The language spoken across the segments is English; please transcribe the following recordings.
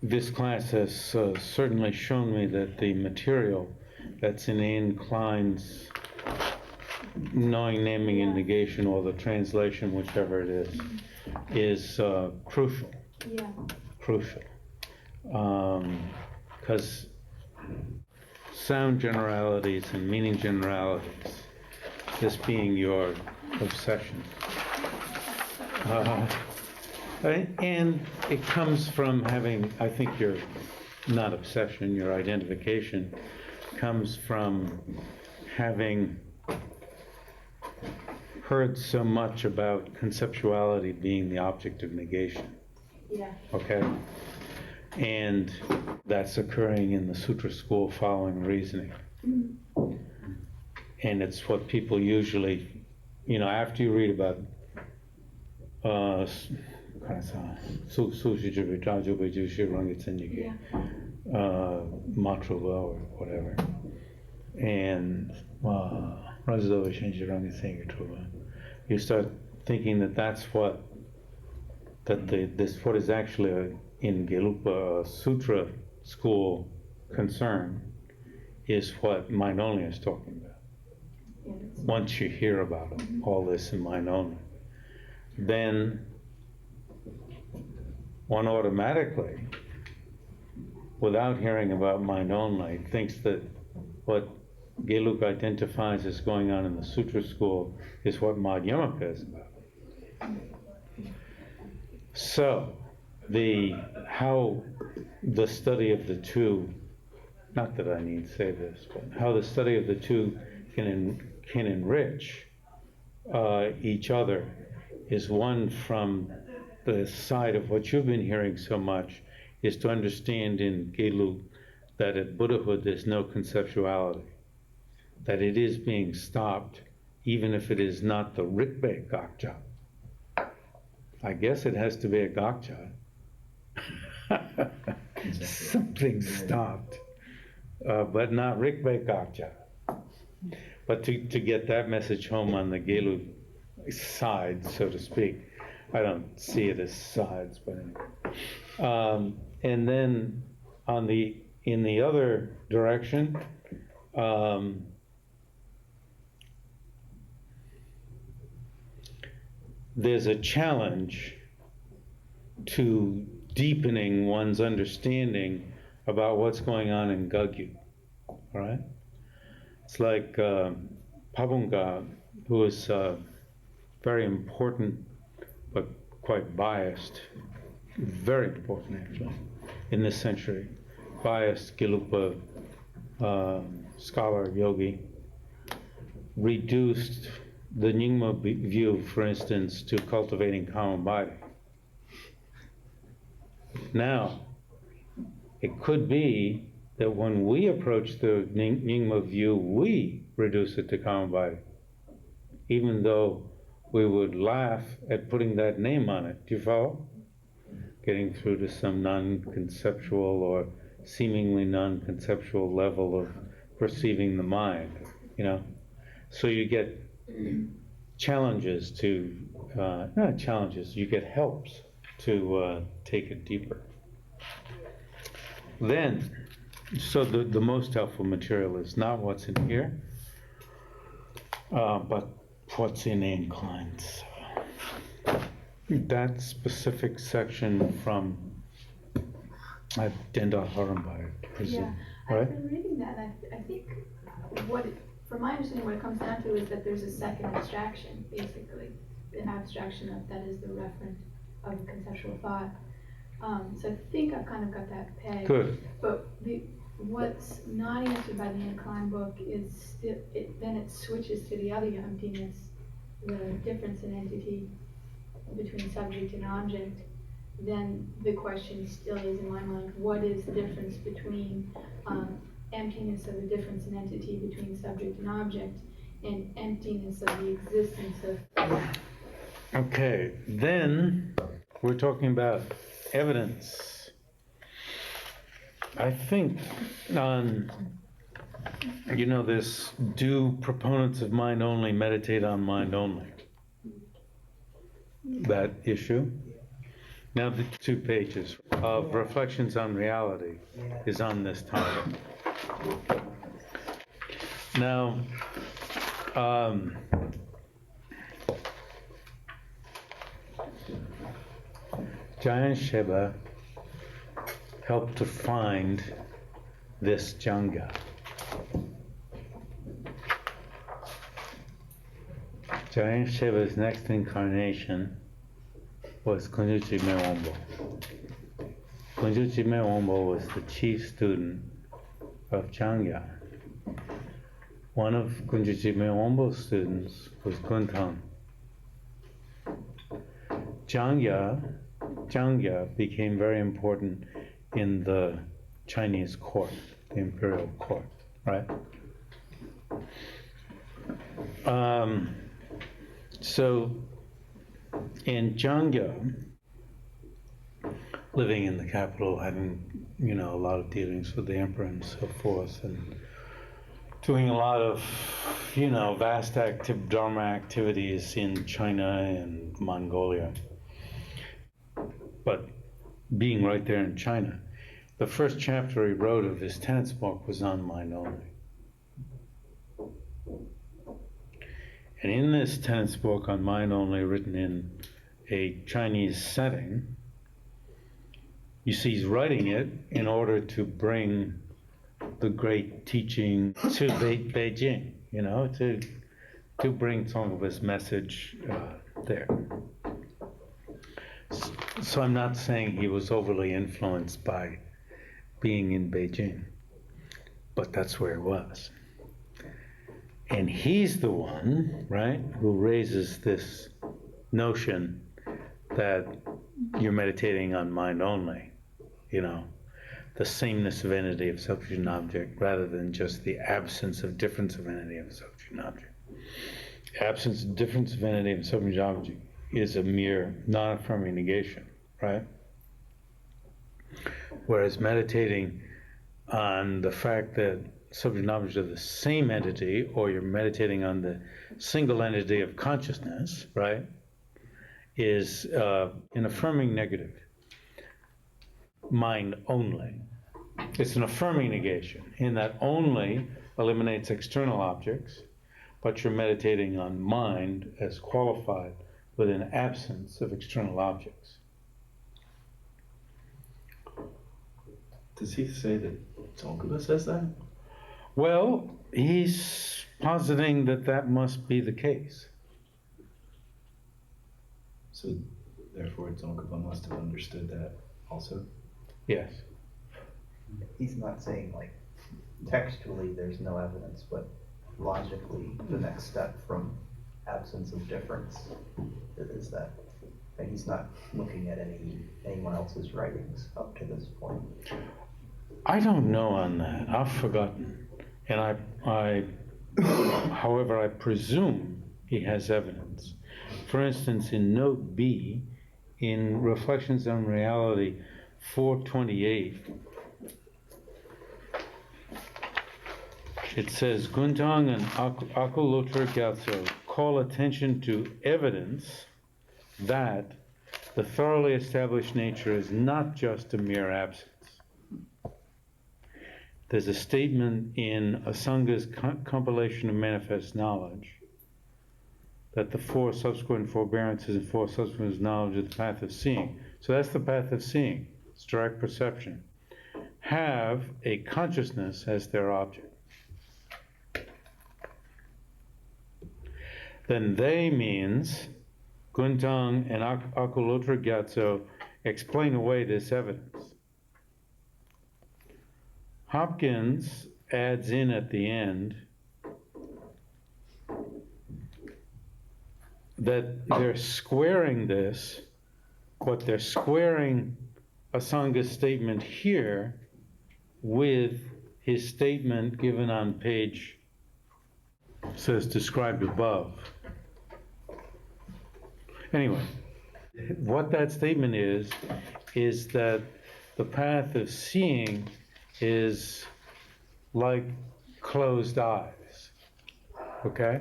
This class has certainly shown me that the material that's in Anne Klein's Knowing, Naming, and Negation, or the translation, whichever it is crucial. Yeah. Crucial. Because sound generalities and meaning generalities, this being your obsession. And it comes from having, I think your, not obsession, your identification comes from having heard so much about conceptuality being the object of negation. Yeah. Okay? And that's occurring in the Sutra school following reasoning. And it's what people usually, after you read about Matruva or whatever, and you start thinking that that's what, what is actually in Gelugpa Sutra school concern is what mind only is talking about. Yeah, Once you hear about it, all this in mind only, then one automatically, without hearing about mind only, thinks that what Gelug identifies as going on in the Sutra school is what Madhyamaka is about. So, how the study of the two, not that I need to say this, but how the study of the two can enrich each other is one from the side of what you've been hearing so much, is to understand in Gelug that at Buddhahood there's no conceptuality, that it is being stopped, even if it is not the Rikbe Gakcha. I guess it has to be a Gakcha. Something stopped, but not Rikbe Gakcha. But to get that message home on the Gelug side, so to speak, I don't see it as sides, but anyway. And then in the other direction, there's a challenge to deepening one's understanding about what's going on in Gagyu, all right? It's like Pabunga, who is very important but quite biased, very important actually, in this century, biased Gelugpa scholar, yogi, reduced the Nyingma view, for instance, to cultivating common body. Now, it could be that when we approach the Nyingma view, we reduce it to common body, even though we would laugh at putting that name on it. Do you follow? Getting through to some non-conceptual or seemingly non-conceptual level of perceiving the mind, So you get challenges to, not challenges, you get helps to take it deeper. Then, so the most helpful material is not what's in here, but what's in Anne Klein's. That specific section from Dendal Harambai, I presume. Yeah, right? I've been reading that, and I think from my understanding, what it comes down to is that there's a second abstraction, basically, an abstraction that is the referent of conceptual thought. So I think I've kind of got that pegged. Good. But what's not answered by the Anne Klein book is then it switches to the other emptiness, the difference in entity between subject and object. Then the question still is in my mind, what is the difference between emptiness of the difference in entity between subject and object, and emptiness of the existence of... Okay, then we're talking about evidence. I think on, this do proponents of mind only meditate on mind only. that issue. Now the 2 pages of Reflections on Reality is on this topic. Now, Jayan Sheba helped to find this Janga. Jayan Sheba's next incarnation was Kunjuchi Mewombo. Kunjuchi Mewombo was the chief student of Jangya. One of Kunjuchi Mewombo's students was Kuntang. Jangya became very important in the Chinese court, the imperial court, right? So in Jangya, living in the capital, having, a lot of dealings with the emperor and so forth, and doing a lot of, vast Dharma activities in China and Mongolia. But being right there in China, the first chapter he wrote of his tenets book was on mind only. And in this tenets book on mind only, written in a Chinese setting, you see he's writing it in order to bring the great teaching to Beijing, to bring some of his message there. So I'm not saying he was overly influenced by being in Beijing, but that's where he was. And he's the one, right, who raises this notion that you're meditating on mind only, the sameness of entity of subject and object, rather than just the absence of difference of entity of subject and object. Absence of difference of entity of subject and object is a mere non-affirming negation, right? Whereas meditating on the fact that subject and object are the same entity, or you're meditating on the single entity of consciousness, right, is an affirming negative. Mind only. It's an affirming negation, in that only eliminates external objects, but you're meditating on mind as qualified with an absence of external objects. Does he say that Tsongkhapa says that? Well, he's positing that must be the case. So, therefore, Tsongkhapa must have understood that also? Yes. He's not saying, textually there's no evidence, but logically the next step from absence of difference is that he's not looking at anyone else's writings up to this point. I don't know on that. I've forgotten. And however, I presume he has evidence. For instance, in note B, in Reflections on Reality 428, it says, Guntang and Akulotra Gyatso call attention to evidence that the thoroughly established nature is not just a mere absence. There's a statement in Asanga's compilation of manifest knowledge that the 4 subsequent forbearances and 4 subsequent knowledge of the path of seeing. So that's the path of seeing. It's direct perception. Have a consciousness as their object. Then they means Guntang and Akulotra Gyatso explain away this evidence. Hopkins adds in at the end that they're squaring this, but they're squaring Asanga's statement here with his statement given on page, says described above. Anyway, what that statement is that the path of seeing is like closed eyes, okay?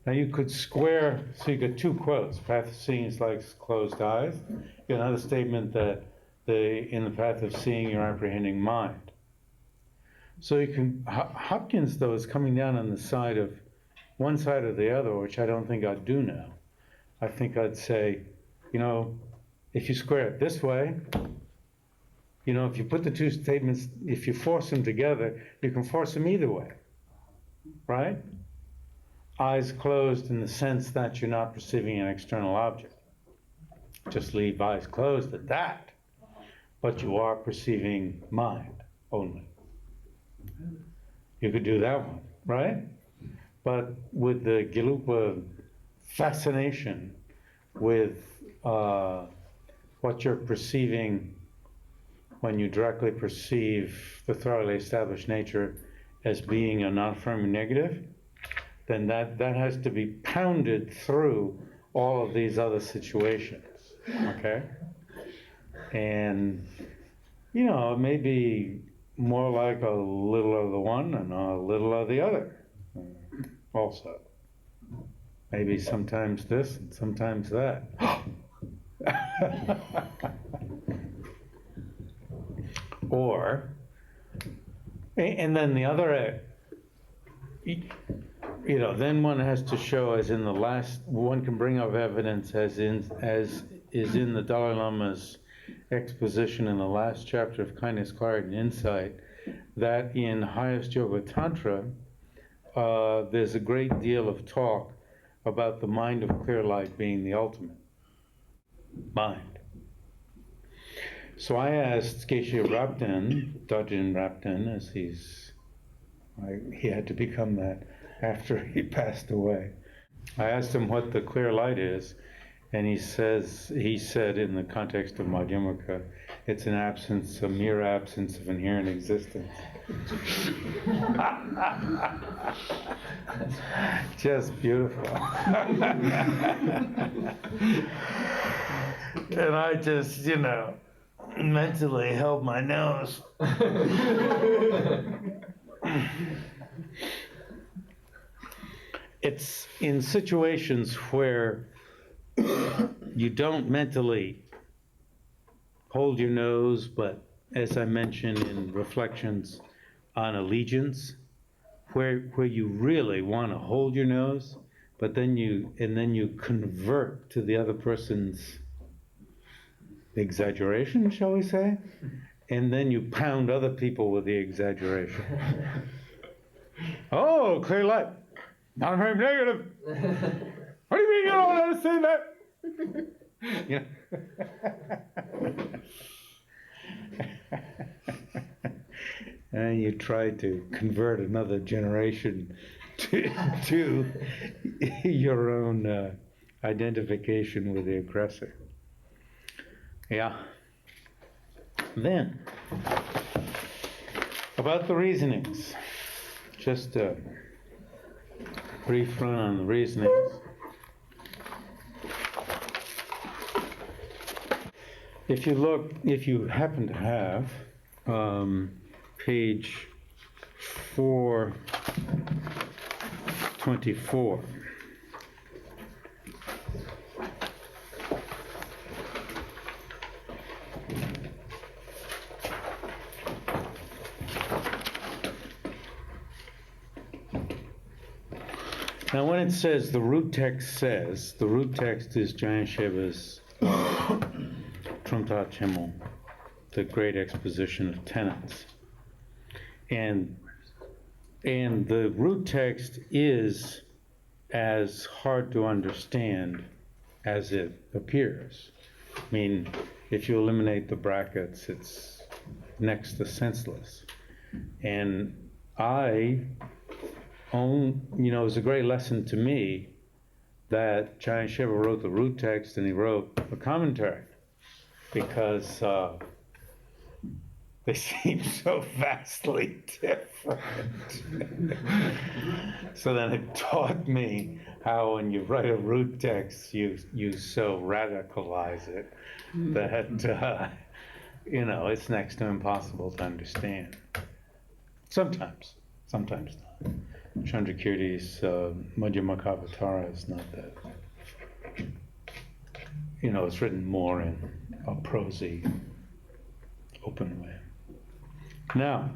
Now you could square, so you got two quotes. Path of seeing is like closed eyes. You got another statement that in the path of seeing you're apprehending mind. So you can, Hopkins though is coming down on the side of one side or the other, which I don't think I'd do now. I think I'd say, you know, if you square it this way, you know, if you put the two statements, if you force them together, you can force them either way, right? Eyes closed in the sense that you're not perceiving an external object. Just leave eyes closed at that, but you are perceiving mind only. You could do that one, right? But with the Gelupa fascination with what you're perceiving when you directly perceive the thoroughly established nature as being a non-affirming negative, then that has to be pounded through all of these other situations, okay? And, you know, it may be more like a little of the one and a little of the other also. Maybe sometimes this and sometimes that. Or, and then the other, you know, then one has to show, as in the last, one can bring up evidence as is in the Dalai Lama's exposition in the last chapter of Kindness, Clarity, and Insight, that in Highest Yoga Tantra, there's a great deal of talk about the mind of clear light being the ultimate mind. So I asked Geshe Rabden, Dajin Rabden, as he had to become that after he passed away. I asked him what the clear light is, and he said in the context of Madhyamaka, it's an absence, a mere absence of inherent existence. Just beautiful. And I just, you know, mentally held my nose. It's in situations where you don't mentally hold your nose, but as I mentioned in reflections on allegiance, where you really want to hold your nose, but then you convert to the other person's exaggeration, shall we say, and then you pound other people with the exaggeration. Oh, clear light. Not very negative. What do you mean you don't want to say that? You know? And you try to convert another generation to your own identification with the aggressor. Yeah. Then, about the reasonings. Just a brief run on the reasonings. If you happen to have page 424. Now when it says, the root text is Jayansheva's Trumtat Himmel, the great exposition of tenets. And the root text is as hard to understand as it appears. I mean, if you eliminate the brackets, it's next to senseless. And it was a great lesson to me that Jayansheva wrote the root text and he wrote a commentary, because they seem so vastly different. So then it taught me how when you write a root text, you so radicalize it that, it's next to impossible to understand. Sometimes not. Chandrakirti's Madhyamakavatara is not that. It's written more in a prosy, open way. Now,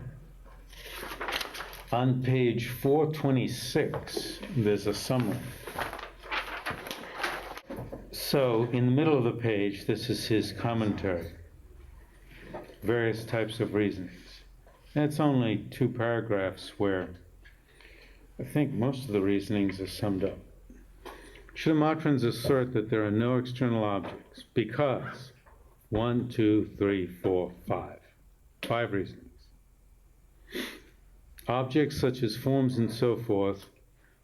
on page 426, there's a summary. So, in the middle of the page, this is his commentary. Various types of reasonings. And it's only 2 paragraphs where I think most of the reasonings are summed up. Chinomatrans assert that there are no external objects because 1, 2, 3, 4, 5. 5 reasonings. Objects such as forms and so forth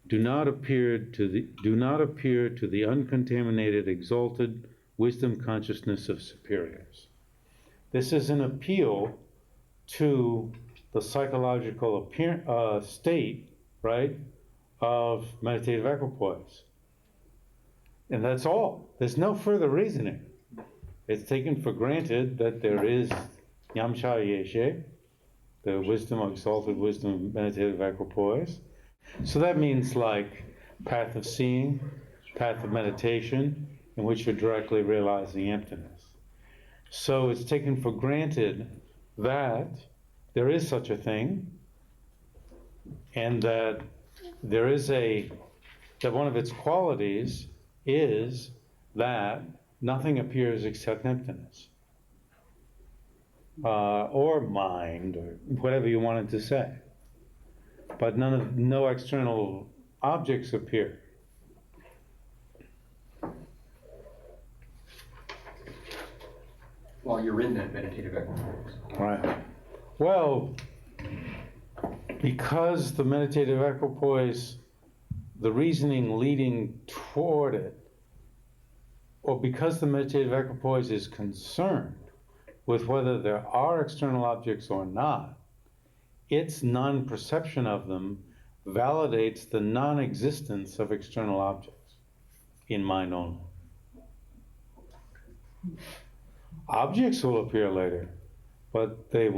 do not appear to the uncontaminated, exalted wisdom consciousness of superiors. This is an appeal to the psychological state, right, of meditative equipoise. And that's all. There's no further reasoning. It's taken for granted that there is yamsha yeshe, the wisdom, exalted wisdom of meditative equipoise. So that means like path of seeing, path of meditation, in which you're directly realizing emptiness. So it's taken for granted that there is such a thing, and that there is that one of its qualities is that nothing appears except emptiness, or mind, or whatever you wanted to say. But no external objects appear. While you're in that meditative equipoise. Right. Well, because the meditative equipoise, the reasoning leading toward it, or because the meditative equipoise is concerned with whether there are external objects or not, its non-perception of them validates the non-existence of external objects in mind only. Objects will appear later, but they're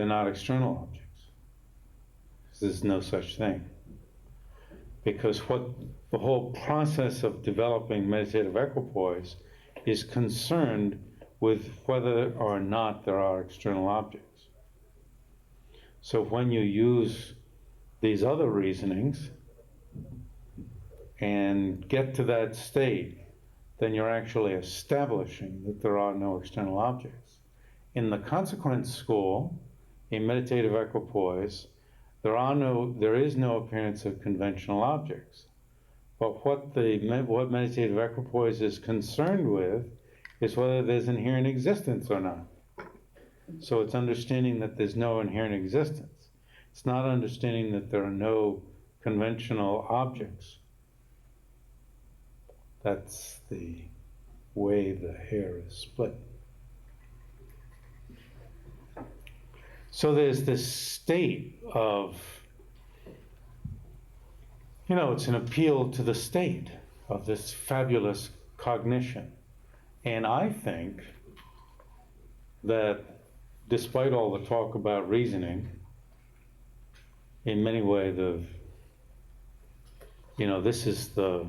not external objects. There's no such thing. Because what the whole process of developing meditative equipoise is concerned with whether or not there are external objects. So when you use these other reasonings and get to that state, then you're actually establishing that there are no external objects. In the consequent school, in meditative equipoise, there is no appearance of conventional objects. But what meditative equipoise is concerned with is whether there's inherent existence or not. So it's understanding that there's no inherent existence. It's not understanding that there are no conventional objects. That's the way the hair is split. So there's this state of, it's an appeal to the state of this fabulous cognition. And I think that despite all the talk about reasoning, in many ways, this is the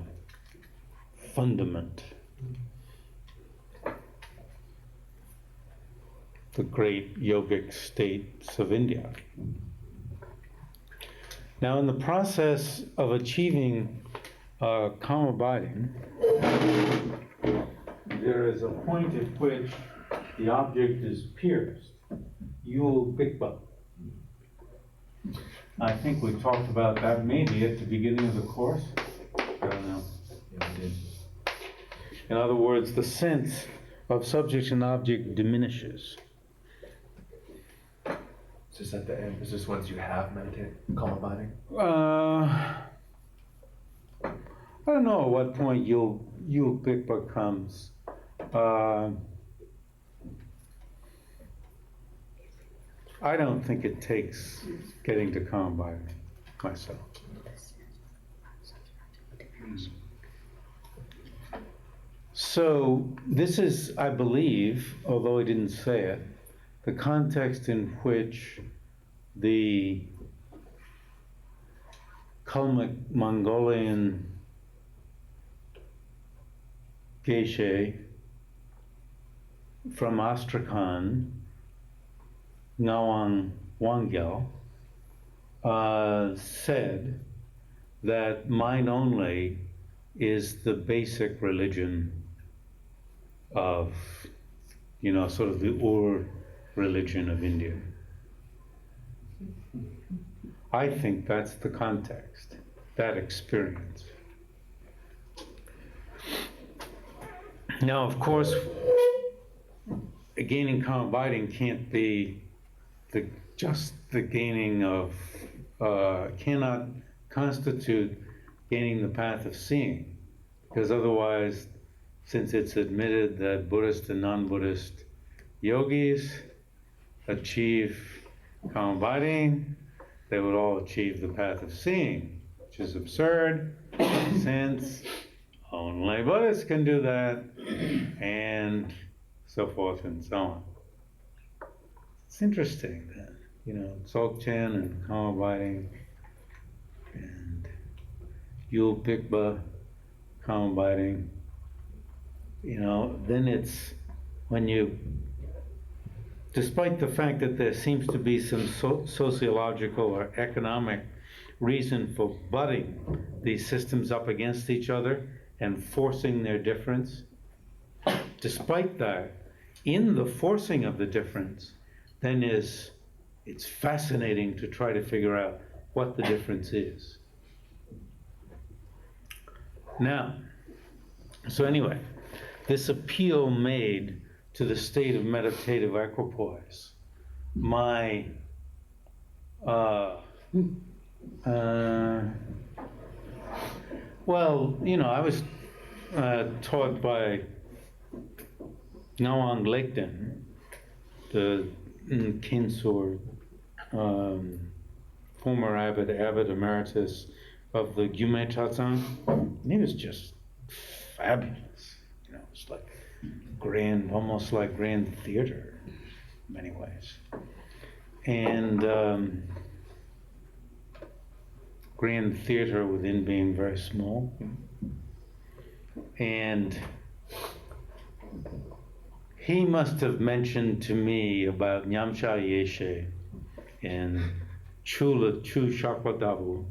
fundament, the great yogic states of India. Now, in the process of achieving calm abiding, there is a point at which the object is pierced. Yul Bikpa. I think we talked about that maybe at the beginning of the course. I don't know. Yeah, we did. In other words, the sense of subject and object diminishes. Is this at the end? Is this once you have meditated calm abiding? I don't know at what point Yul Bikpa comes. I don't think it takes getting to calm by myself. So this is, I believe, although he didn't say it, the context in which the Kalmyk Mongolian Geshe from Astrakhan, Ngawang Wangyal, said that mind only is the basic religion of, sort of the religion of India. I think that's the context, that experience. Now, of course, gaining calm abiding can't be just the gaining of, cannot constitute gaining the path of seeing, because otherwise, since it's admitted that Buddhist and non-Buddhist yogis achieve calm abiding, they would all achieve the path of seeing, which is absurd, since only Buddhists can do that, and so forth and so on. It's interesting that, Dzogchen and calm abiding, and Yul Pikba, calm abiding, then it's when you, despite the fact that there seems to be some sociological or economic reason for butting these systems up against each other and forcing their difference, despite that, in the forcing of the difference, then it's fascinating to try to figure out what the difference is. Now, so anyway, this appeal made to the state of meditative equipoise, my I was taught by Ngawang Lekden, the Kinsor, former abbot emeritus of the Gyume Tatsang. And he was just fabulous. It's like grand, almost like grand theater in many ways. And grand theater within being very small. And he must have mentioned to me about Nyamcha Yeshe and Chula Chu Shakwadabu,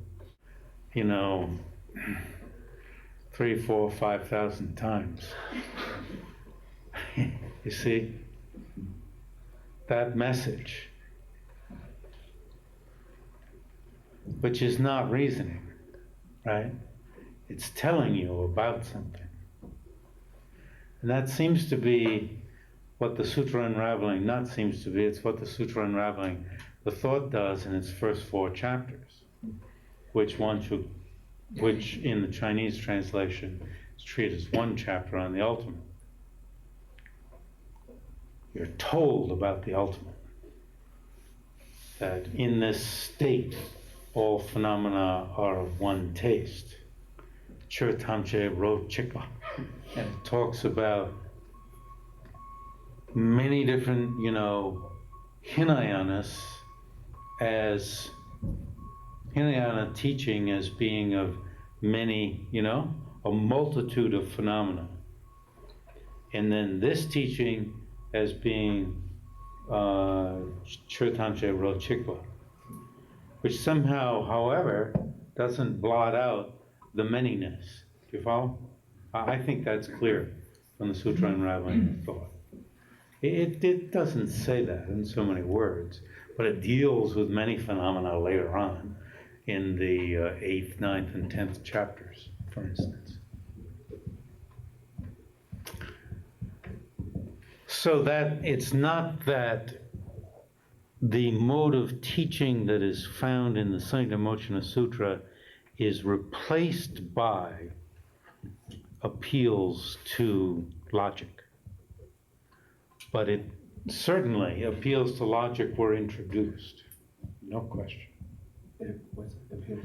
3, 4, 5,000 times. You see, that message, which is not reasoning, right? It's telling you about something. And that seems to be what the Sutra Unraveling, not seems to be, it's what the Sutra Unraveling, the thought does in its first 4 chapters, which in the Chinese translation is treated as 1 chapter on the ultimate. You're told about the ultimate, that in this state, all phenomena are of one taste. Chur Tamche Ro Chikwa. And it talks about many different, Hinayanas as Hinayana teaching as being of many, a multitude of phenomena. And then this teaching as being Churtamche Rochikwa, which somehow, however, doesn't blot out the manyness. Do you follow? I think that's clear from the Sutra Unraveling of Thought. It doesn't say that in so many words, but it deals with many phenomena later on in the 8th, 9th, and 10th chapters, for instance. So that it's not that the mode of teaching that is found in the Samāhita Sutra is replaced by appeals to logic. But it certainly appeals to logic were introduced, no question.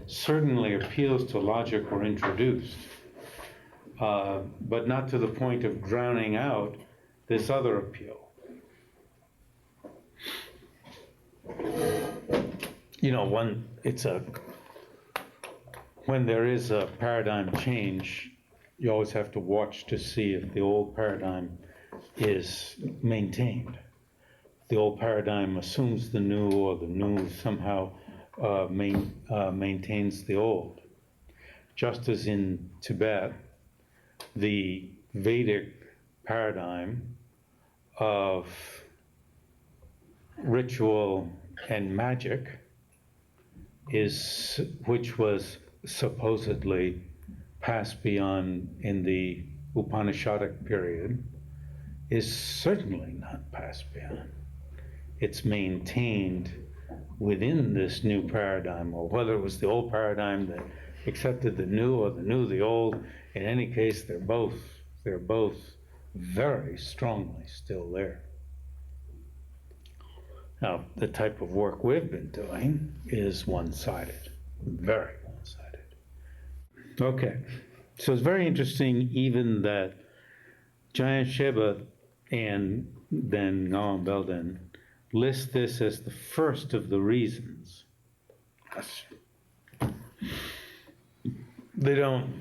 Certainly appeals to logic were introduced, but not to the point of drowning out this other appeal. when there is a paradigm change, you always have to watch to see if the old paradigm is maintained. The old paradigm assumes the new, or the new somehow maintains the old. Just as in Tibet, the Vedic paradigm of ritual and magic is, which was supposedly passed beyond in the Upanishadic period, is certainly not passed beyond. It's maintained within this new paradigm, or whether it was the old paradigm that accepted the new, or the new the old. In any case, they're both very strongly still there. Now, the type of work we've been doing is one-sided, very one-sided. Okay, so it's very interesting even that Giant Sheba and then Ngawang Belden list this as the first of the reasons. They don't,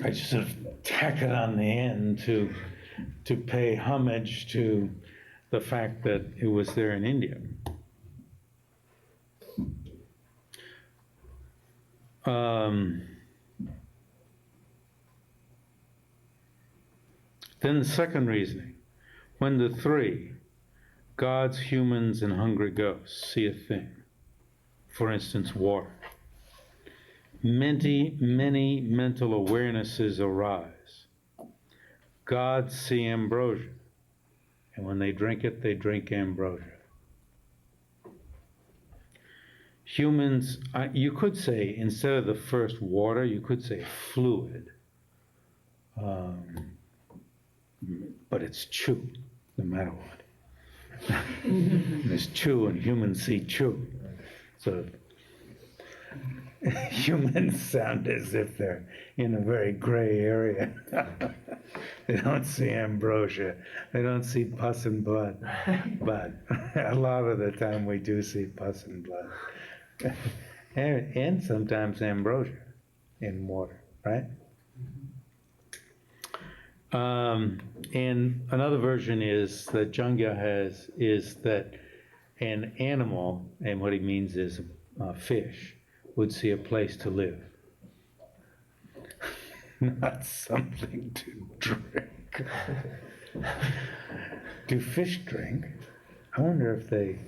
I just sort of tack it on the end to pay homage to the fact that it was there in India. Then the second reasoning, when the three, gods, humans, and hungry ghosts, see a thing, for instance, water, many mental awarenesses arise. Gods see ambrosia, and when they drink it, they drink ambrosia. Humans, you could say, instead of the first water, you could say fluid. But it's chu, no matter what. There's chu, and humans see chu. So humans sound as if they're in a very gray area. They don't see ambrosia. They don't see pus and blood. But a lot of the time we do see pus and blood. And sometimes ambrosia in water, right? And another version is that Jungya has, is that an animal, and what he means is fish, would see a place to live. Not something to drink. Do fish drink? I wonder if they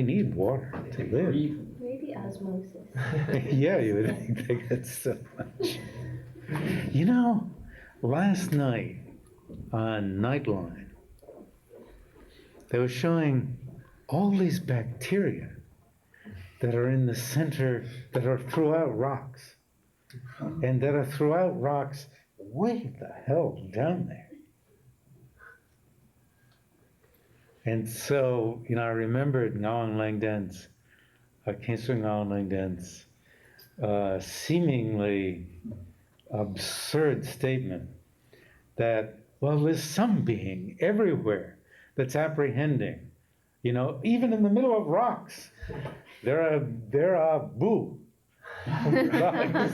need water to live. Maybe osmosis. Yeah, you would think they get so much. You know, last night on Nightline, they were showing all these bacteria that are in the center, that are throughout rocks, and that are throughout rocks way the hell down there. And so, you know, I remembered Ngawang Langden's, Khyentse Ngawang Langden's seemingly absurd statement that, well, there's some being everywhere that's apprehending, you know, even in the middle of rocks. There are boo. Gods.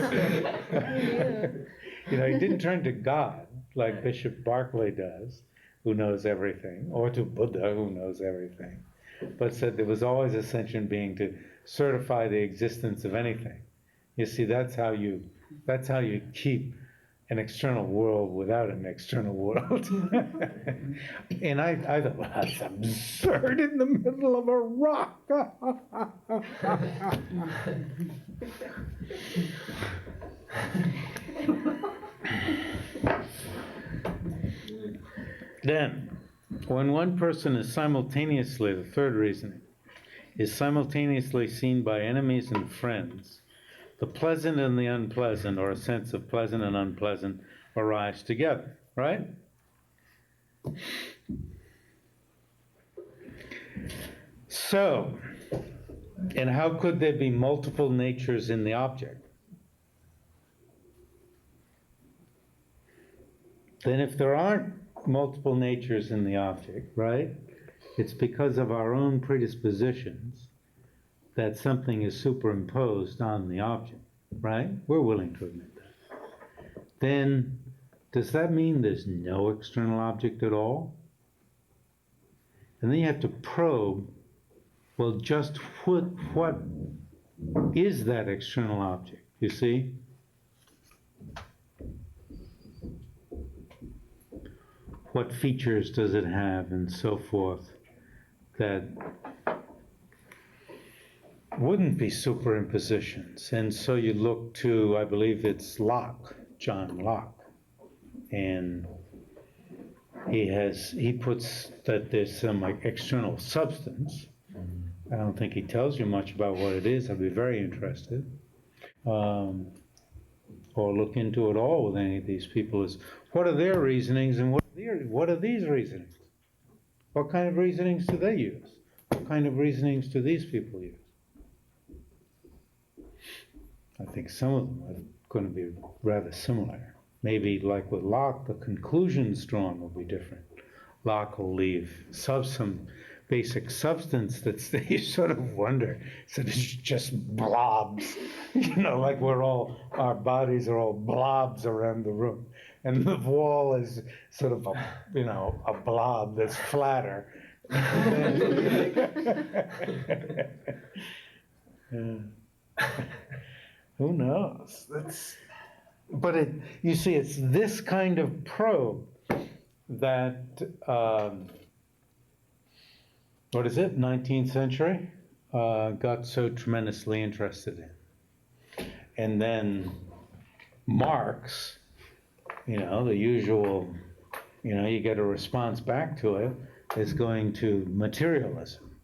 You know, he didn't turn to God like Bishop Barclay does, who knows everything, or to Buddha, who knows everything, but said there was always a sentient being to certify the existence of anything. You see, that's how you keep an external world without an external world. And I thought, well, that's absurd, in the middle of a rock. Then, when one person is simultaneously, the third reasoning, is simultaneously seen by enemies and friends, the pleasant and the unpleasant, or a sense of pleasant and unpleasant, arise together, right? So, and how could there be multiple natures in the object? Then if there aren't multiple natures in the object, right, it's because of our own predispositions that something is superimposed on the object. right? We're willing to admit that. Then, does that mean there's no external object at all? And then you have to probe, well, just what is that external object, you see? What features does it have and so forth that wouldn't be superimpositions? And so you look to, I believe it's Locke, John Locke, and he puts that there's some like external substance. I don't think he tells you much about what it is. I'd be very interested. Or look into it all with any of these people is what are their reasonings and what are these reasonings? What kind of reasonings do they use? What kind of reasonings do these people use? I think some of them are going to be rather similar. Maybe like with Locke, the conclusions drawn will be different. Locke will leave some basic substance that's there. You sort of wonder. So it's just blobs, like our bodies are all blobs around the room. And the wall is sort of a blob that's flatter. Who knows? But you see, it's this kind of probe that, what is it, 19th century, got so tremendously interested in. And then Marx, the usual, you get a response back to it, is going to materialism.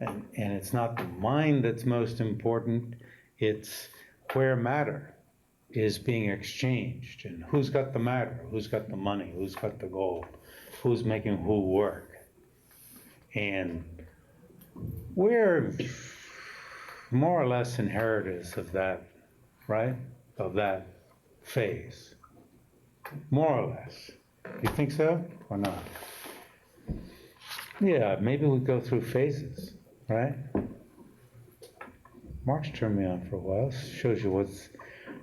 And it's not the mind that's most important, it's where matter is being exchanged, and who's got the matter, who's got the money, who's got the gold, who's making who work. And we're more or less inheritors of that, right? Of that phase. More or less. You think so or not? Yeah, maybe we go through phases, right? Marx turned me on for a while. Shows you what's,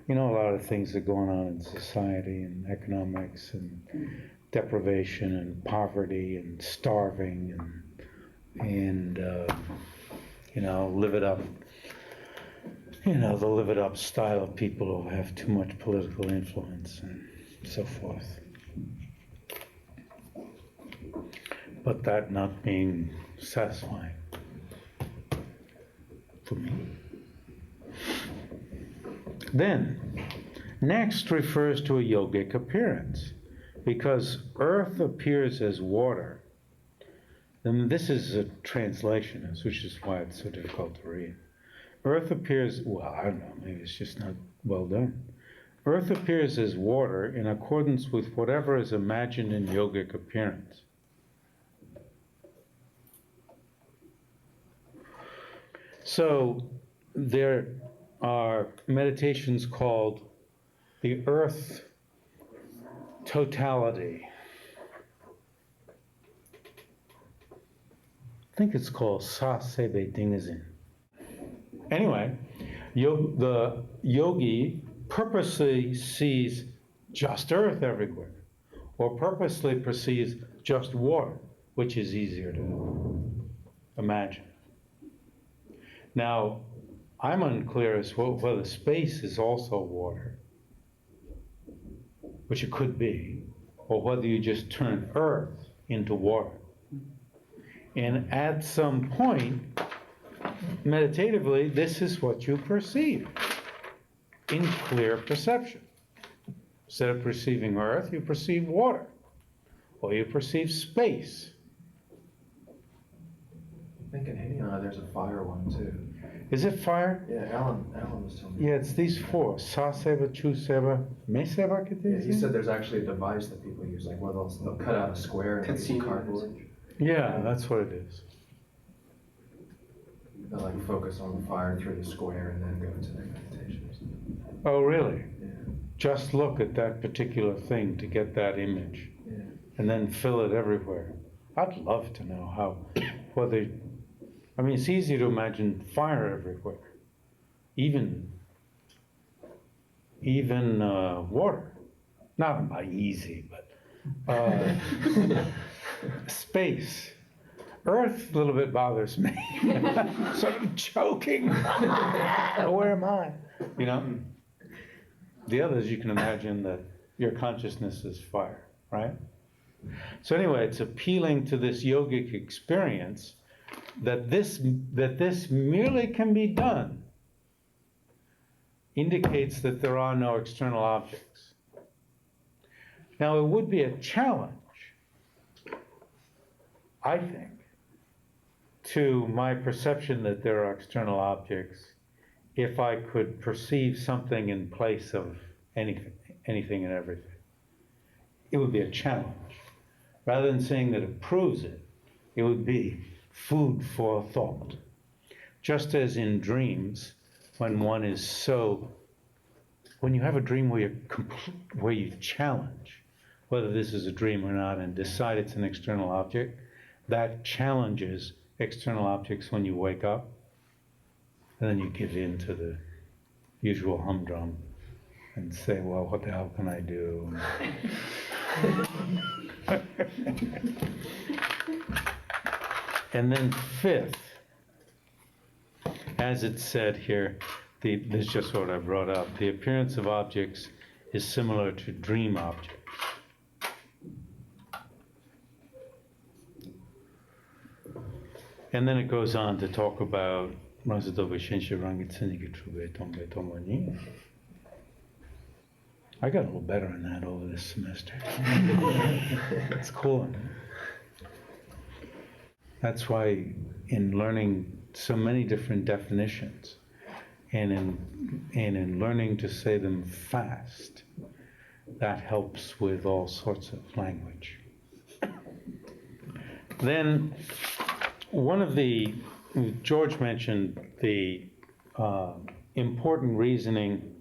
a lot of things that are going on in society and economics and deprivation and poverty and starving and live it up. The live it up style of people who have too much political influence and so forth. But that not being satisfying for me. Then, next refers to a yogic appearance. Because earth appears as water, and this is a translation, which is why it's so difficult to read. Earth appears, well, I don't know, maybe it's just not well done. Earth appears as water in accordance with whatever is imagined in yogic appearance. So there are meditations called the earth totality. I think it's called sa-sebe dingazin. Anyway, the yogi purposely sees just earth everywhere, or purposely perceives just water, which is easier to imagine. Now, I'm unclear as to whether space is also water, which it could be, or whether you just turn earth into water. And at some point, meditatively, this is what you perceive in clear perception. Instead of perceiving earth, you perceive water, or you perceive space. I think in Hinayana there's a fire one too. Is it fire? Yeah, Alan was telling me. Yeah, it's these four. Sa-seva, chu-seva, me-seva, Yeah, he said there's actually a device that people use, like where they'll cut out a square and use cardboard. Yeah, that's what it is. They'll like focus on the fire through the square and then go into their meditation or something. Oh, really? Yeah. Just look at that particular thing to get that image, Yeah. and then fill it everywhere. I'd love to know whether, I mean, it's easy to imagine fire everywhere. Even even water. Not by easy, but space. Earth a little bit bothers me. Sort of choking. Where am I? You know? The others, you can imagine that your consciousness is fire, right? So anyway, it's appealing to this yogic experience that this merely can be done indicates that there are no external objects. Now, it would be a challenge, I think, to my perception that there are external objects if I could perceive something in place of anything and everything. It would be a challenge. Rather than saying that it proves it, it would be food for thought. Just as in dreams, when you have a dream where you challenge whether this is a dream or not and decide it's an external object, that challenges external objects when you wake up, and then you give in to the usual humdrum and say, well, what the hell can I do? And then fifth, as it's said here, this is just what I brought up, the appearance of objects is similar to dream objects. And then it goes on to talk about I got a little better in that over this semester. It's cool. That's why in learning so many different definitions and in learning to say them fast, that helps with all sorts of language. Then George mentioned the important reasoning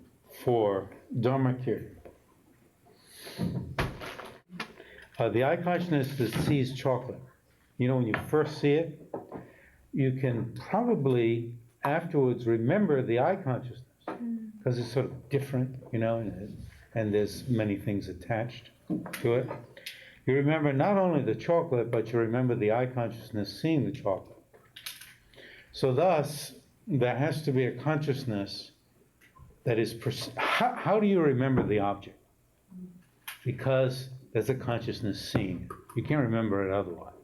for Dharmakīrti. The eye consciousness that sees chocolate, when you first see it, you can probably afterwards remember the eye consciousness because it's sort of different, and there's many things attached to it. You remember not only the chocolate, but you remember the eye consciousness seeing the chocolate. So thus, there has to be a consciousness that is, how do you remember the object? Because there's a consciousness seeing it. You can't remember it otherwise.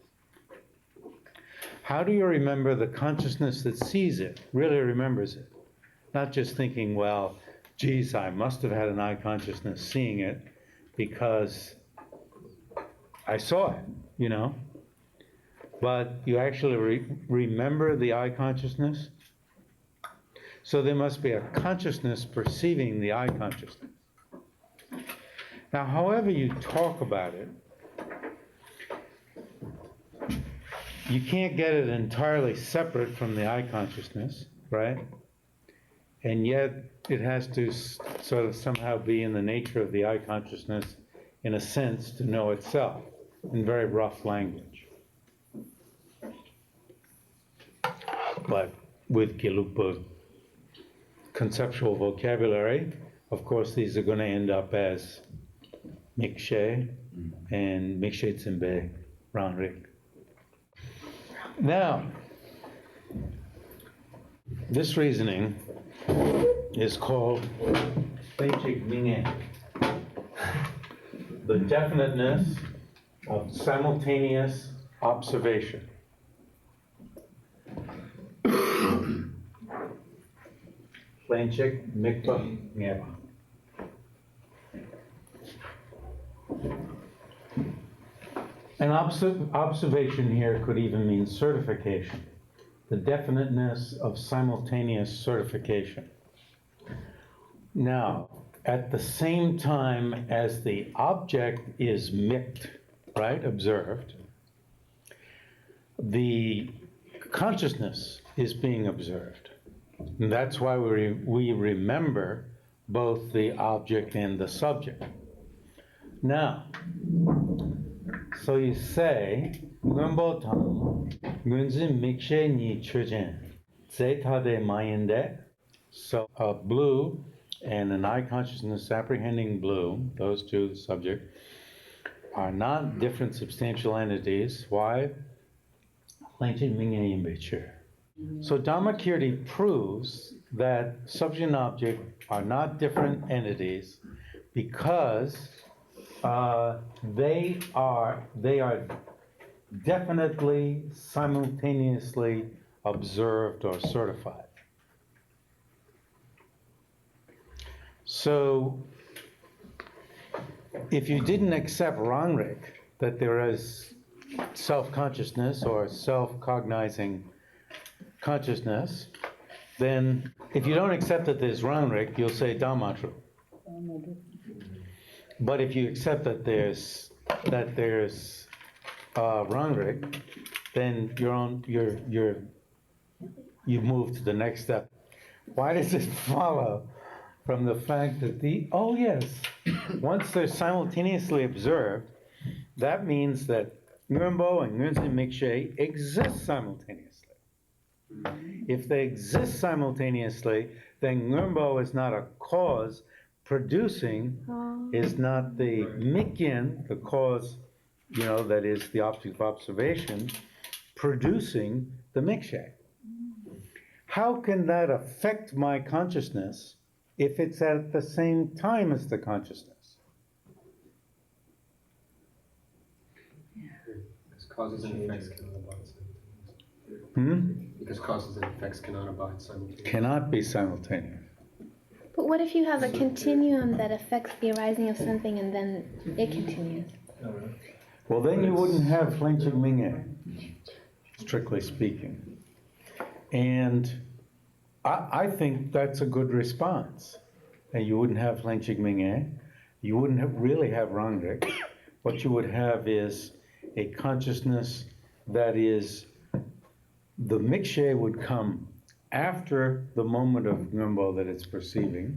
How do you remember the consciousness that sees it, really remembers it? Not just thinking, well, geez, I must have had an eye consciousness seeing it because I saw it, But you actually remember the eye consciousness. So there must be a consciousness perceiving the eye consciousness. Now, however you talk about it, you can't get it entirely separate from the eye consciousness, right? And yet it has to sort of somehow be in the nature of the eye consciousness, in a sense, to know itself, in very rough language. But with Gelugpa conceptual vocabulary, of course, these are going to end up as Mikshe and Mikshe Tsimbe Ranrik. Now, this reasoning is called mnyam, the definiteness of simultaneous observation. Plainchik Mikpa Nyeba. An observation here could even mean certification, the definiteness of simultaneous certification. Now, at the same time as the object is mikt, right, observed, the consciousness is being observed. And that's why we remember both the object and the subject. Now, so you say, so blue and an I consciousness apprehending blue, those two, the subject, are not different substantial entities. Why? So Dharmakīrti proves that subject and object are not different entities because they are definitely simultaneously observed or certified. So if you didn't accept Rangrik, that there is self-consciousness or self-cognizing consciousness, then if you don't accept that there's Rangrik, you'll say Dhamma. But if you accept that there's Rangrik, then you move to the next step. Why does it follow from the fact that once they're simultaneously observed, that means that Ngurmbo and Ngurzen Mikshe exist simultaneously. If they exist simultaneously, then Ngurmbo is not a cause producing, is not the Mikyan, the cause, that is the object of observation, producing the Mikshe. How can that affect my consciousness if it's at the same time as the consciousness? Because causes and effects cannot abide simultaneously. Because causes and effects cannot abide simultaneously. Cannot be simultaneous. But what if you have a continuum that affects the arising of something and then it continues? Well, then you wouldn't have Flenching Mingye, strictly speaking. And I think that's a good response. And you wouldn't have Flenching Mingye. You wouldn't really have Rangrik. What you would have is a consciousness that is, the Mikshe would come after the moment of Ngurmbo that it's perceiving.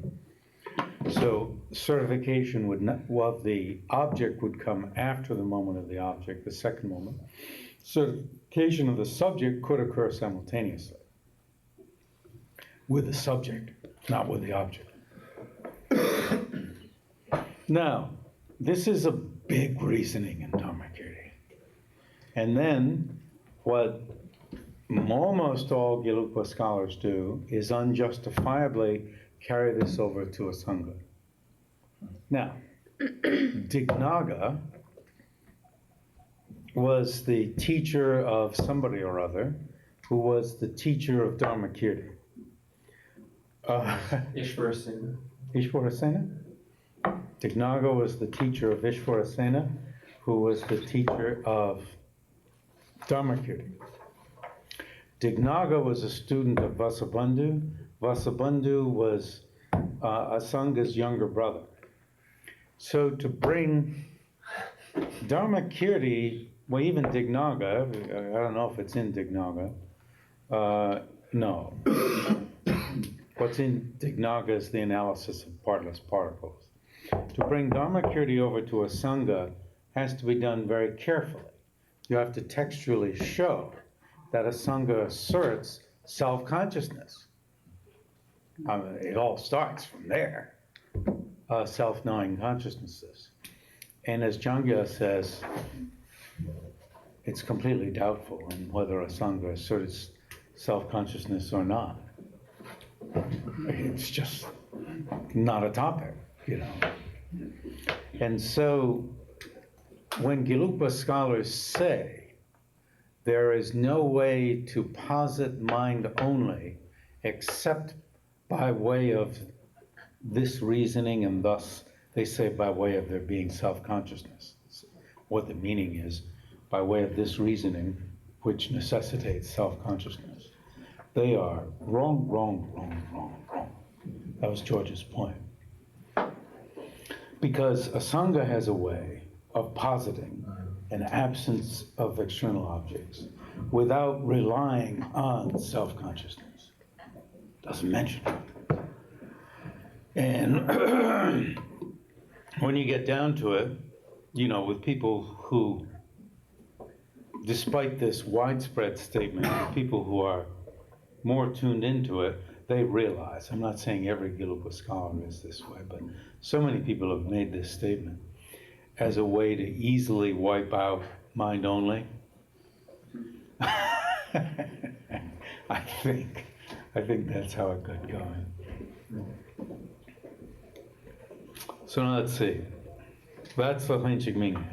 So certification would not, the object would come after the moment of the object, the second moment. Certification of the subject could occur simultaneously with the subject, not with the object. Now, this is a big reasoning in Dharmakīrti. And then what almost all Gelugpa scholars do is unjustifiably carry this over to a Sangha. Now, Dignaga was the teacher of somebody or other who was the teacher of Dharmakīrti. Ishvarasena. Ishvarasena? Dignaga was the teacher of Ishvarasena, who was the teacher of Dharmakīrti. Dignaga was a student of Vasubandhu. Vasubandhu was Asanga's younger brother. So to bring Dharmakīrti, well, even Dignaga, I don't know if it's in Dignaga. No. What's in Dignaga is the analysis of partless particles. To bring Dharmakīrti over to a Sangha has to be done very carefully. You have to textually show that a Sangha asserts self-consciousness. It all starts from there, self-knowing consciousnesses. And as Jangya says, it's completely doubtful in whether a Sangha asserts self-consciousness or not. It's just not a topic, And so when Gelugpa scholars say there is no way to posit mind only except by way of this reasoning, and thus they say by way of there being self-consciousness. What the meaning is, by way of this reasoning, which necessitates self-consciousness. They are wrong. That was George's point. Because a Sangha has a way of positing an absence of external objects without relying on self-consciousness. Doesn't mention it. And when you get down to it, with people who, despite this widespread statement, people who are more tuned into it, they realize, I'm not saying every Gelugpa scholar is this way, but so many people have made this statement as a way to easily wipe out mind only. I think that's how it got going. So now let's see. That's the Hlinchik Ming.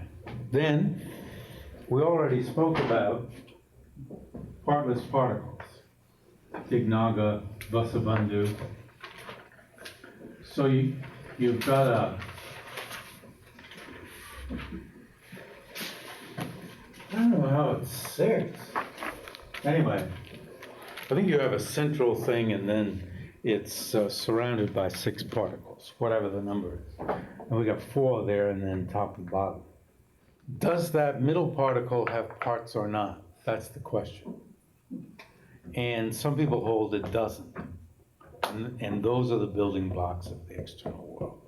Then we already spoke about partless particles. Tignaga, Vasubandhu. So you've got a, I don't know how it's six. Anyway, I think you have a central thing and then it's surrounded by 6 particles, whatever the number is. And we got 4 there and then top and bottom. Does that middle particle have parts or not? That's the question. And some people hold it doesn't. And those are the building blocks of the external world.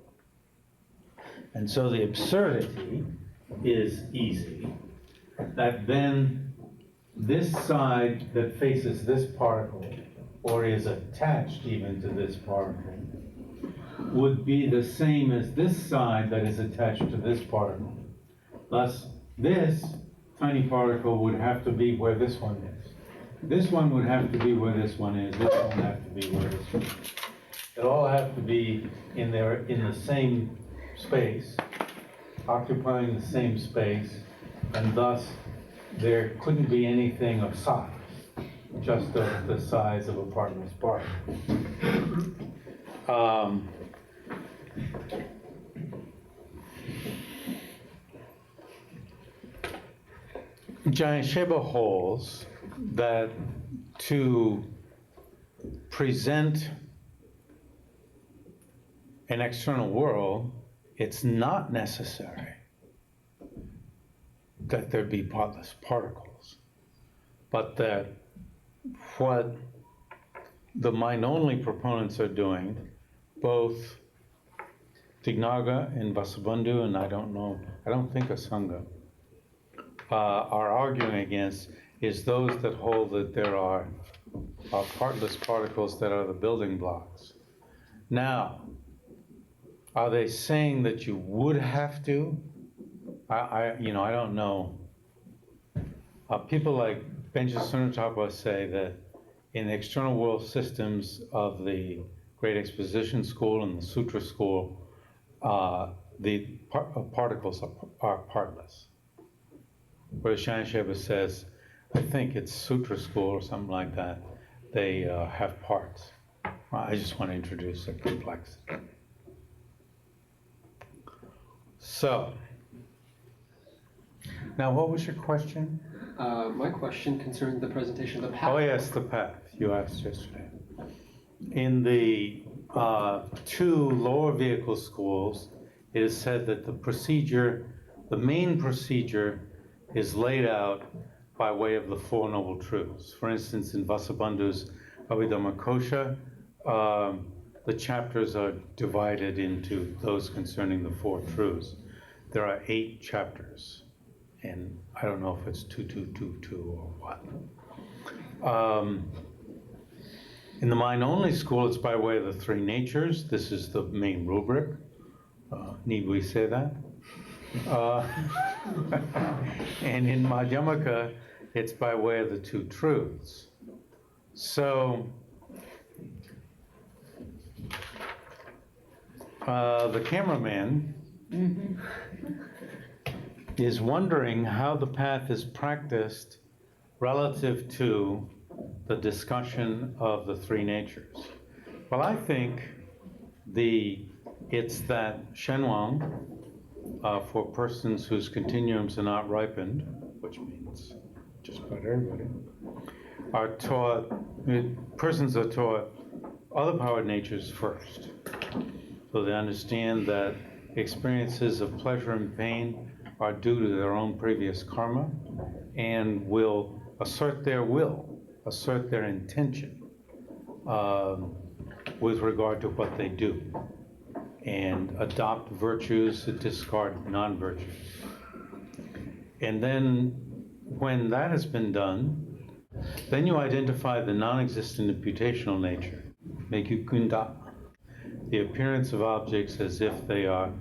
And so the absurdity is easy. That then this side that faces this particle, or is attached even to this particle, would be the same as this side that is attached to this particle. Thus, this tiny particle would have to be where this one is. This one would have to be where this one is. This one would have to be where this one is. It all have to be in the same space, occupying the same space, and thus there couldn't be anything of size, just of the size of a partless particle. Giant Sheba holds that to present an external world, it's not necessary that there be partless particles, but that what the mind-only proponents are doing, both Tignaga and Vasubandhu, and I don't think Asanga, are arguing against is those that hold that there are partless particles that are the building blocks. Now, are they saying that you would have to? I don't know. People like Benja Sunatapa say that in the external world systems of the Great Exposition School and the Sutra School, the particles are partless. Whereas Shansheba says, I think it's Sutra School or something like that, they have parts. I just want to introduce a complexity. So, now what was your question? My question concerned the presentation of the path. Oh yes, the path you asked yesterday. In the 2 lower vehicle schools, it is said that the main procedure is laid out by way of the 4 Noble Truths. For instance, in Vasubandhu's Abhidharmakosha, the chapters are divided into those concerning the 4 truths. There are 8 chapters, and I don't know if it's 2222 or what. In the mind-only school, it's by way of the 3 natures. This is the main rubric. Need we say that? And in Madhyamaka, it's by way of the 2 truths. So, the cameraman is wondering how the path is practiced relative to the discussion of the 3 natures. Well, I think it's that Shenwang, for persons whose continuums are not ripened, which means just about everybody, persons are taught other powered natures first. So they understand that experiences of pleasure and pain are due to their own previous karma, and will assert their intention with regard to what they do, and adopt virtues and discard non-virtues. And then when that has been done, then you identify the non-existent imputational nature. Megukunda. The appearance of objects as if they are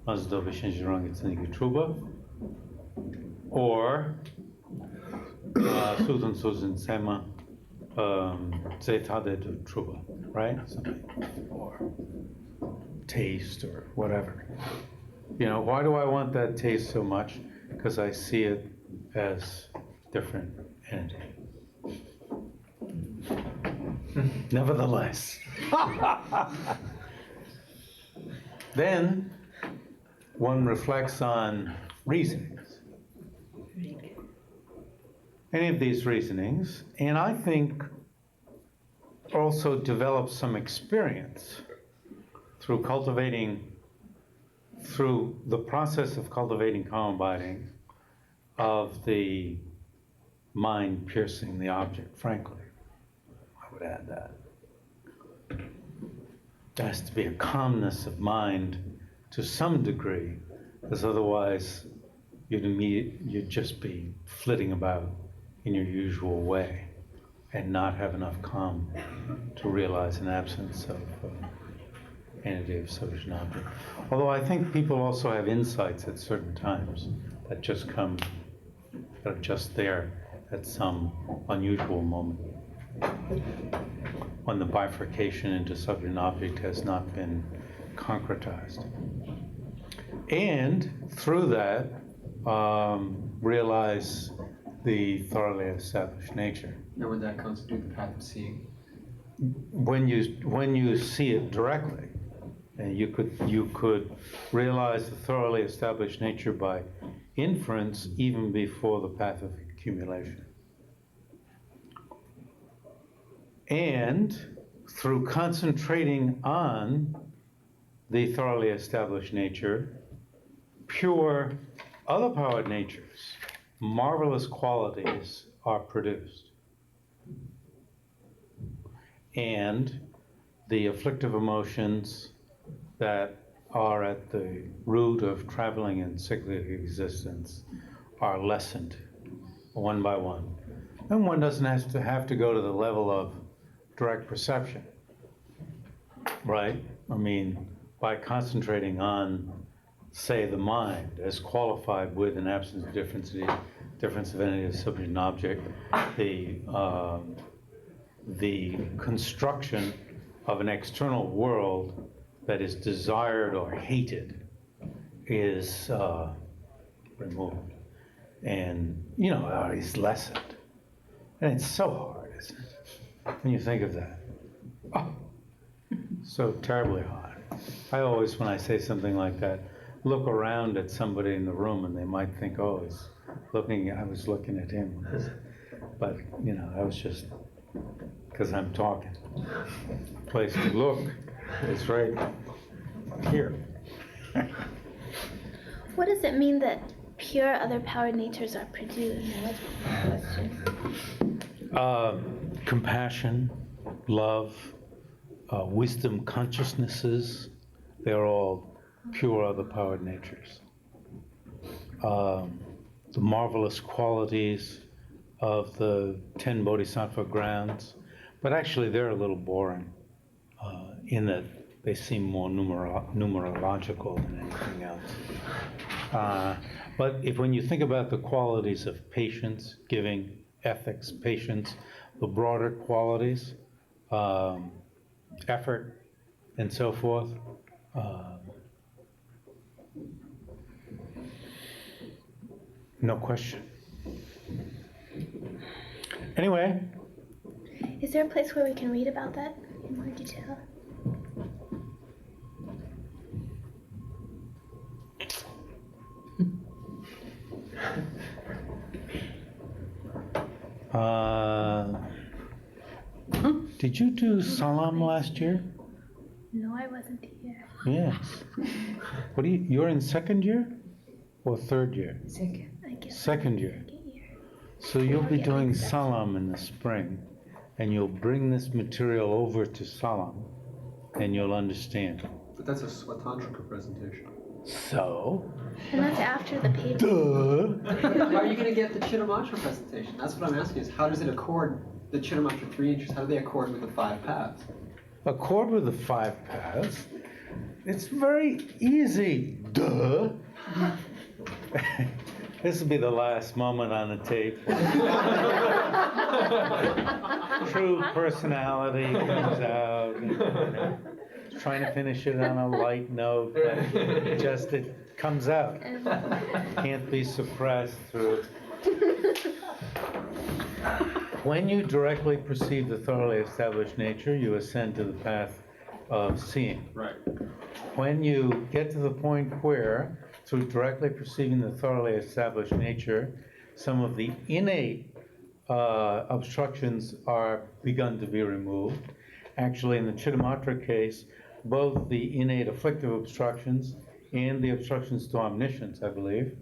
Mazdo Vishenjirang Truba, or Susan Susan Sema Zetade du Truba, right? Something, or taste or whatever. You know, why do I want that taste so much? Because I see it as different entity. Nevertheless. Then one reflects on reasonings. Any of these reasonings, and I think also develop some experience through the process of cultivating calm abiding, of the mind piercing the object, frankly. I would add that. There has to be a calmness of mind to some degree, because otherwise you'd just be flitting about in your usual way and not have enough calm to realize an absence of entity of such an object. Although I think people also have insights at certain times that just come, that are just there at some unusual moment, when the bifurcation into subject and object has not been concretized. And through that, realize the thoroughly established nature. And would that constitute the path of seeing? When you see it directly, and you could realize the thoroughly established nature by inference even before the path of accumulation. And through concentrating on the thoroughly established nature, pure other powered natures, marvelous qualities are produced. And the afflictive emotions that are at the root of traveling and cyclic existence are lessened one by one. And one doesn't have to go to the level of direct perception, right? I mean, by concentrating on, say, the mind as qualified with an absence of difference of entity of subject and object, the construction of an external world that is desired or hated is removed, and is lessened. And it's so hard, isn't it? When you think of that. Oh, so terribly hard. I always, when I say something like that, look around at somebody in the room and they might think, oh, I was looking at him. But, I was just, because I'm talking. The place to look is right here. What does it mean that pure other powered natures are produced? Compassion, love, wisdom, consciousnesses, they're all pure other powered natures. The marvelous qualities of the 10 bodhisattva grounds, but actually they're a little boring in that they seem more numerological than anything else. But when you think about the qualities of patience, giving, ethics, patience, the broader qualities, effort, and so forth, no question. Anyway. Is there a place where we can read about that in more detail? Did you do salam last year? No, I wasn't here. Yes. You're in second year or third year? Second. I guess. Second year. So you'll be doing salam in the spring, and you'll bring this material over to salam, and you'll understand. But that's a Swatantrika presentation. So? And that's after the paper. Duh! How are you going to get the Chinomacho presentation? That's what I'm asking is, how does it accord, the Chinomacho 3 inches, how do they accord with the 5 paths? accord with the 5 paths. It's very easy, duh. This will be the last moment on the tape. True personality comes out. Trying to finish it on a light note, but it comes out. Can't be suppressed through. When you directly perceive the thoroughly established nature, you ascend to the path of seeing. Right. When you get to the point where, through directly perceiving the thoroughly established nature, some of the innate obstructions are begun to be removed. Actually, in the Chinomacho case, both the innate afflictive obstructions and the obstructions to omniscience, I believe.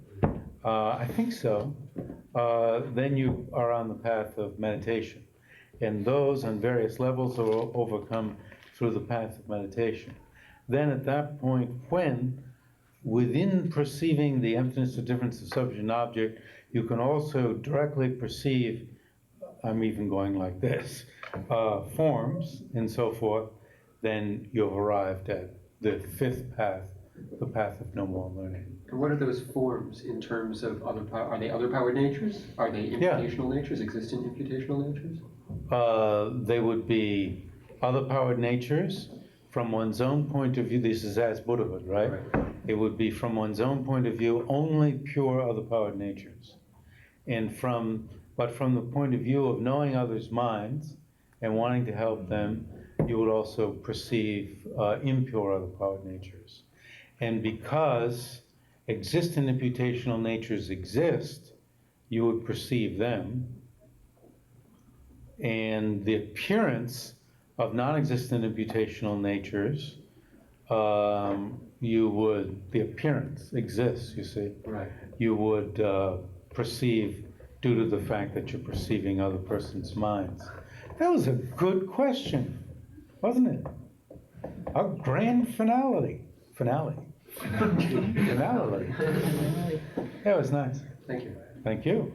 I think so. Then you are on the path of meditation. And those on various levels are overcome through the path of meditation. Then at that point, when within perceiving the emptiness of difference of subject and object, you can also directly perceive, I'm even going like this, forms and so forth, then you've arrived at the 5th path, the path of no more learning. And what are those forms in terms of other power? Are they other powered natures? Are they imputational natures, existent imputational natures? They would be other powered natures. From one's own point of view, this is as Buddhahood, right? It would be from one's own point of view, only pure other powered natures. But from the point of view of knowing others' minds and wanting to help them, you would also perceive impure other powered natures. And because existent imputational natures exist, you would perceive them. And the appearance of non-existent imputational natures, the appearance exists, you see. Right. You would perceive due to the fact that you're perceiving other person's minds. That was a good question, wasn't it? A grand finale. Finale. That was nice. Thank you. Thank you.